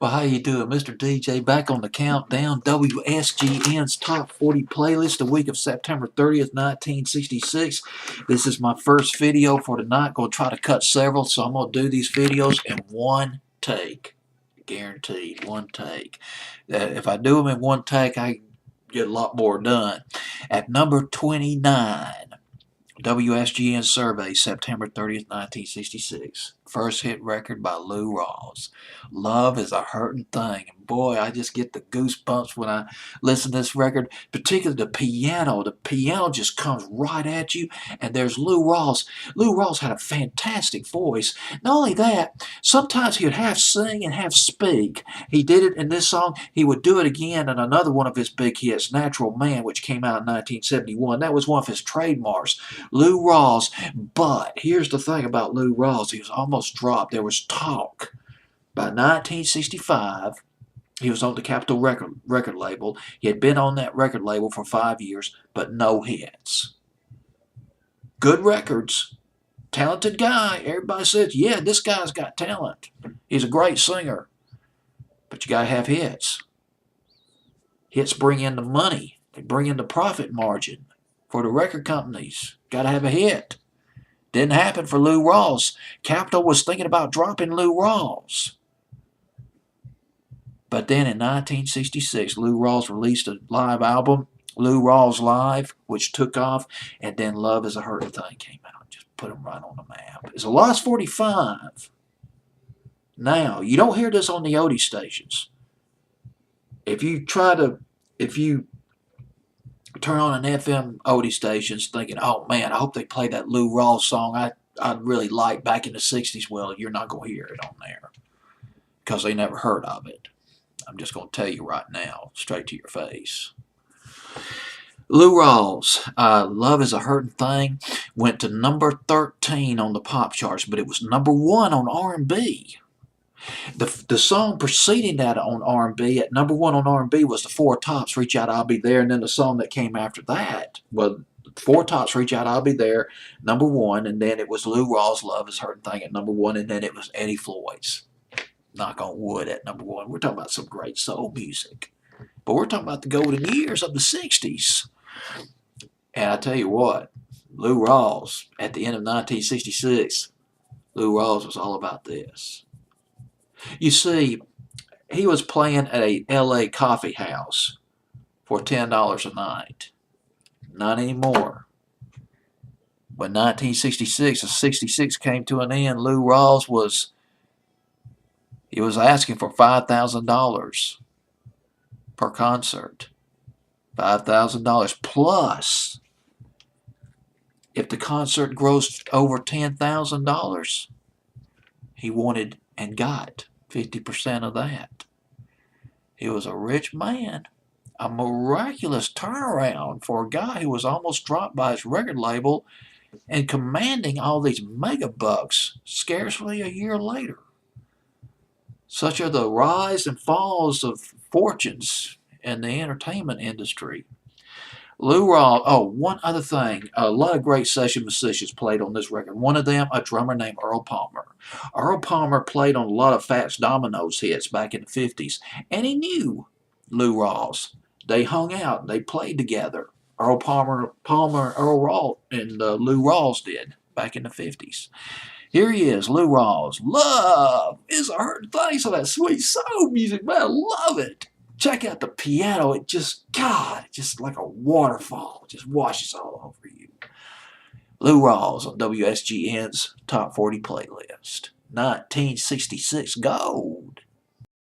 Well, how you doing? Mr. DJ back on the countdown. WSGN's Top 40 playlist, the week of September 30th, 1966. This is my first video for tonight. Going to try to cut several, so I'm going to do these videos in one take. Guaranteed, one take. If I do them in one take, I get a lot more done. At number 29, WSGN survey, September 30th, 1966. First hit record by Lou Rawls. Love is a hurting thing. And boy, I just get the goosebumps when I listen to this record, particularly the piano. The piano just comes right at you, and there's Lou Rawls. Lou Rawls had a fantastic voice. Not only that, sometimes he would half sing and half speak. He did it in this song. He would do it again in another one of his big hits, Natural Man, which came out in 1971. That was one of his trademarks. Lou Rawls, but here's the thing about Lou Rawls, he was almost dropped. There was talk. By 1965, he was on the Capitol record label. He had been on that record label for 5 years, but no hits. Good records. Talented guy. Everybody says, yeah, this guy's got talent. He's a great singer. But you got to have hits. Hits bring in the money. They bring in the profit margin for the record companies. Got to have a hit. Didn't happen for Lou Rawls. Capitol was thinking about dropping Lou Rawls. But then in 1966, Lou Rawls released a live album, Lou Rawls Live, which took off, and then Love is a Hurting Thing came out. Just put him right on the map. It's a Lost 45. Now, you don't hear this on the oldie stations. If you turn on an FM oldie stations thinking, oh man, I hope they play that Lou Rawls song I'd really like back in the 60s. Well, you're not going to hear it on there because they never heard of it. I'm just going to tell you right now, straight to your face. Lou Rawls, Love is a Hurting Thing, went to number 13 on the pop charts, but it was number 1 on R&B. The song preceding that on R&B, at number 1 on R&B, was the Four Tops, Reach Out, I'll Be There, and then the song that came after that, well, Four Tops, Reach Out, I'll Be There, number 1, and then it was Lou Rawls' Love is a Hurting Thing at number 1, and then it was Eddie Floyd's Knock on Wood at number 1. We're talking about some great soul music, but we're talking about the golden years of the 60s. And I tell you what, Lou Rawls, at the end of 1966, Lou Rawls was all about this. You see, he was playing at a L.A. coffee house for $10 a night. Not anymore. When 1966 and 66 came to an end, Lou Rawls was asking for $5,000 per concert. $5,000 plus, if the concert grossed over $10,000, he wanted and got 50% of that. He was a rich man. A miraculous turnaround for a guy who was almost dropped by his record label and commanding all these mega bucks scarcely a year later. Such are the rise and falls of fortunes in the entertainment industry. Lou Rawls, oh, one other thing. A lot of great session musicians played on this record. One of them, a drummer named Earl Palmer. Earl Palmer played on a lot of Fats Domino's hits back in the 50s, and he knew Lou Rawls. They hung out, they played together. Earl Palmer, Earl Rawls, and Lou Rawls did back in the 50s. Here he is, Lou Rawls. Love is a hurting thing. So that sweet soul music, man, I love it. Check out the piano. It just, God, just like a waterfall. It just washes all over you. Lou Rawls on WSGN's Top 40 playlist. 1966. Go.